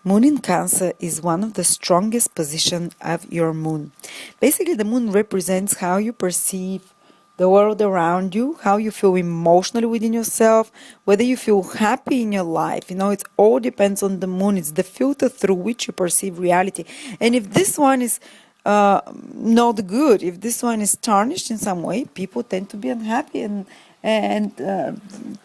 Moon in Cancer is one of the strongest positions of your moon. Basically, the moon represents how you perceive the world around you, how you feel emotionally within yourself, whether you feel happy in your life. It all depends on the moon. It's the filter through which you perceive reality. And if this one is not good, if this one is tarnished in some way, people tend to be unhappy and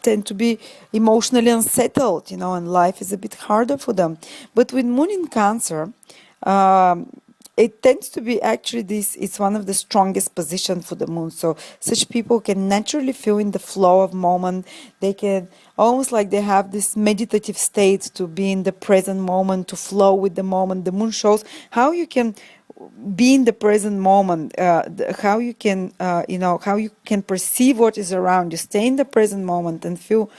tend to be emotionally unsettled, and life is a bit harder for them. But with Moon in Cancer, it tends to be actually it's one of the strongest positions for the moon. So such people can naturally feel in the flow of moment. They can almost like they have this meditative state to be in the present moment, to flow with the moment. The moon shows how you can be in the present moment, how you can how you can perceive what is around you, stay in the present moment and feel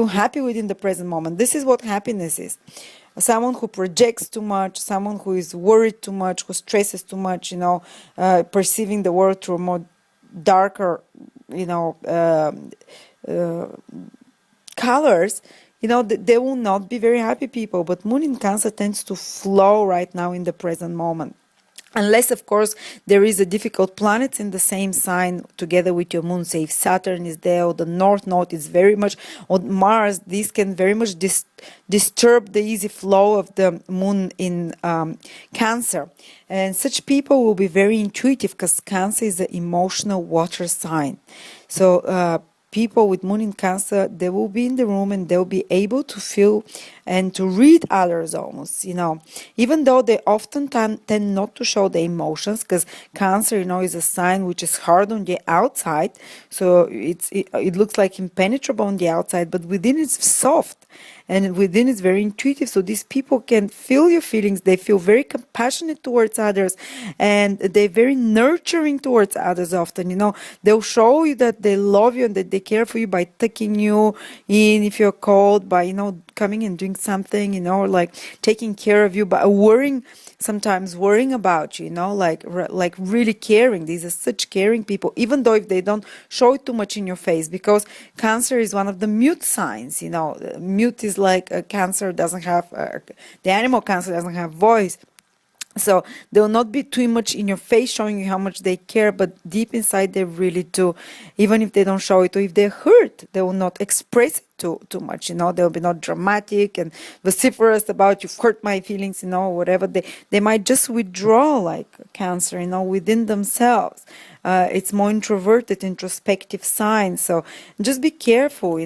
happy within the present moment. This is what happiness is. Someone who projects too much, someone who is worried too much, who stresses too much, perceiving the world through a more darker colors, they will not be very happy people. But Moon in Cancer tends to flow right now in the present moment. Unless, of course, there is a difficult planet in the same sign together with your moon. Say if Saturn is there, or the North Node is very much, or Mars, these can very much disturb the easy flow of the moon in Cancer. And such people will be very intuitive because Cancer is an emotional water sign. So people with Moon in Cancer, they will be in the room and they'll be able to feel and to read others almost, even though they often tend not to show the emotions, because Cancer, is a sign which is hard on the outside. So it looks like impenetrable on the outside, but within it's soft. And within it's very intuitive. So these people can feel your feelings. They feel very compassionate towards others. And they're very nurturing towards others often. They'll show you that they love you and that they care for you by tucking you in if you're cold, by, coming and doing something, like taking care of you, by sometimes worrying about you, like really caring. These are such caring people, even though if they don't show it too much in your face, because Cancer is one of the mute signs. Mute is like a Cancer doesn't have, the animal Cancer doesn't have voice. So they will not be too much in your face showing you how much they care, but deep inside they really do. Even if they don't show it, or if they're hurt, they will not express it too much. They'll be not dramatic and vociferous about you've hurt my feelings, whatever. They might just withdraw like Cancer, within themselves. It's more introverted, introspective sign. So just be careful,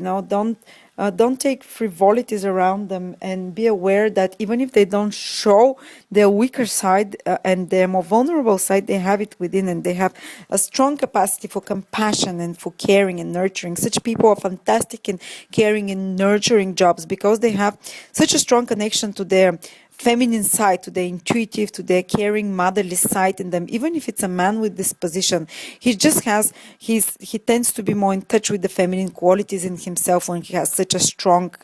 don't take frivolities around them, and be aware that even if they don't show their weaker side and their more vulnerable side, they have it within, and they have a strong capacity for compassion and for caring and nurturing. Such people are fantastic in caring and nurturing jobs because they have such a strong connection to their feminine side, to their intuitive, to their caring, motherly side in them. Even if it's a man with this position, he tends to be more in touch with the feminine qualities in himself when he has such a strong,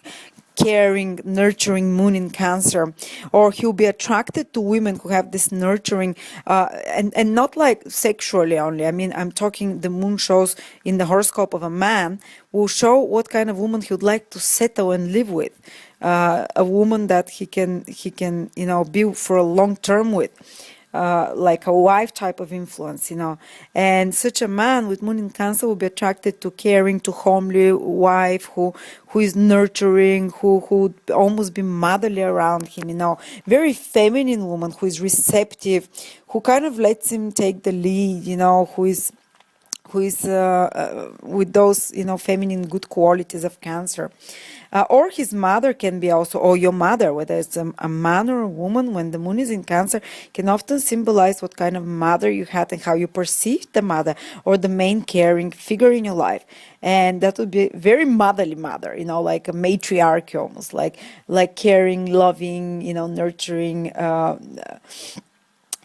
caring, nurturing moon in Cancer. Or he'll be attracted to women who have this nurturing, and not like sexually only. I mean, I'm talking, the moon shows in the horoscope of a man will show what kind of woman he would like to settle and live with. A woman that he can be for a long term with, like a wife type of influence, and such a man with Moon in Cancer will be attracted to caring, to homely wife who is nurturing, who would almost be motherly around him, very feminine woman who is receptive, who kind of lets him take the lead, who is with those feminine good qualities of Cancer. Or his mother can be also, or your mother, whether it's a man or a woman, when the moon is in Cancer, can often symbolize what kind of mother you had and how you perceived the mother, or the main caring figure in your life. And that would be very motherly mother, like a matriarch almost, like caring, loving, nurturing,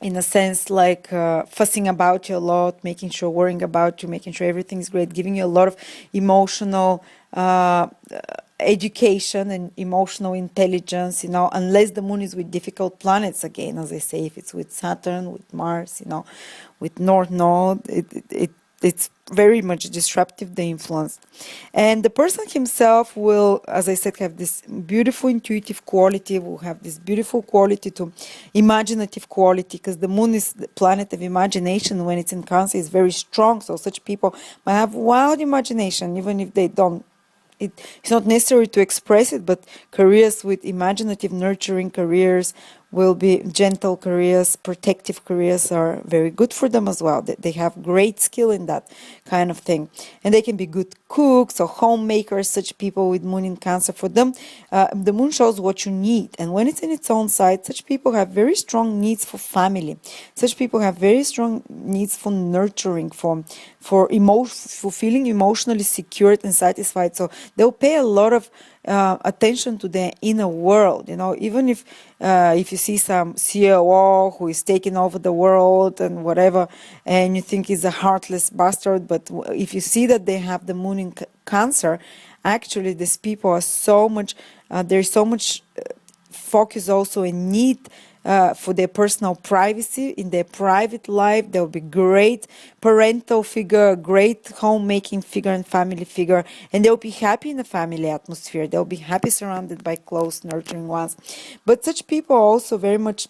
in a sense, like fussing about you a lot, making sure, worrying about you, making sure everything's great, giving you a lot of emotional education and emotional intelligence, unless the moon is with difficult planets again, as I say, if it's with Saturn, with Mars, with North Node, it's very much disruptive, the influence. And the person himself will, as I said, have this beautiful intuitive quality, will have this beautiful quality to imaginative quality, because the moon is the planet of imagination. When it's in Cancer, is very strong. So such people might have wild imagination, even if they don't. It's not necessary to express it, but careers with imaginative, nurturing careers will be gentle careers, protective careers are very good for them as well. They have great skill in that kind of thing. And they can be good cooks or homemakers, such people with moon in Cancer. For them, the moon shows what you need. And when it's in its own side, such people have very strong needs for family. Such people have very strong needs for nurturing, for feeling emotionally secured and satisfied. So they'll pay a lot of attention to the inner world. Even if you see some COO who is taking over the world and whatever, and you think he's a heartless bastard, but if you see that they have the moon in Cancer, actually these people are so much, there's so much focus also and need for their personal privacy, in their private life. They'll be great parental figure, great homemaking figure and family figure, and they'll be happy in the family atmosphere. They'll be happy surrounded by close, nurturing ones. But such people are also very much,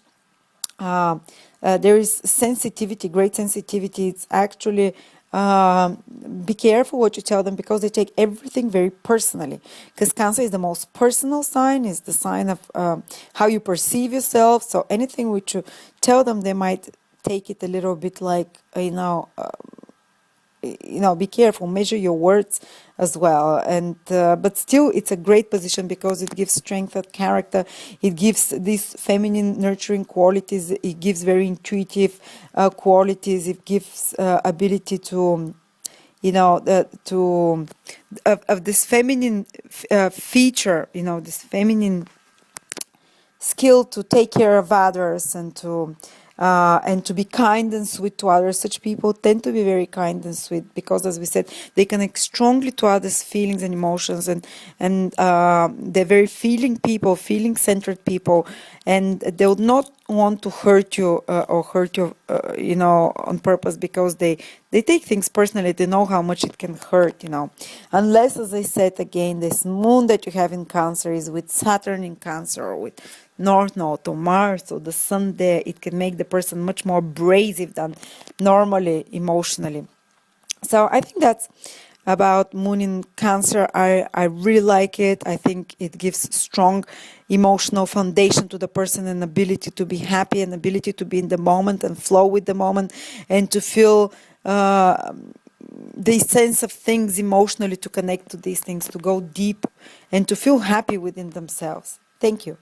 there is sensitivity, great sensitivity. It's actually, be careful what you tell them, because they take everything very personally. Because Cancer is the most personal sign, is the sign of how you perceive yourself. So anything which you tell them, they might take it a little bit like, be careful, measure your words as well. And but still, it's a great position because it gives strength of character. It gives these feminine nurturing qualities. It gives very intuitive qualities. It gives ability to, of this feminine feature, this feminine skill to take care of others and to be kind and sweet to others. Such people tend to be very kind and sweet because, as we said, they connect strongly to others' feelings and emotions, and they're very feeling people, feeling-centered people, and they would not want to hurt you or hurt you, on purpose, because they take things personally. They know how much it can hurt, unless, as I said again, this moon that you have in Cancer is with Saturn in Cancer, or with North Node or Mars or the Sun there. It can make the person much more abrasive than normally emotionally. So I think that's about moon in Cancer. I really like it. I think it gives strong emotional foundation to the person, and ability to be happy, and ability to be in the moment and flow with the moment, and to feel the sense of things emotionally, to connect to these things, to go deep and to feel happy within themselves. Thank you.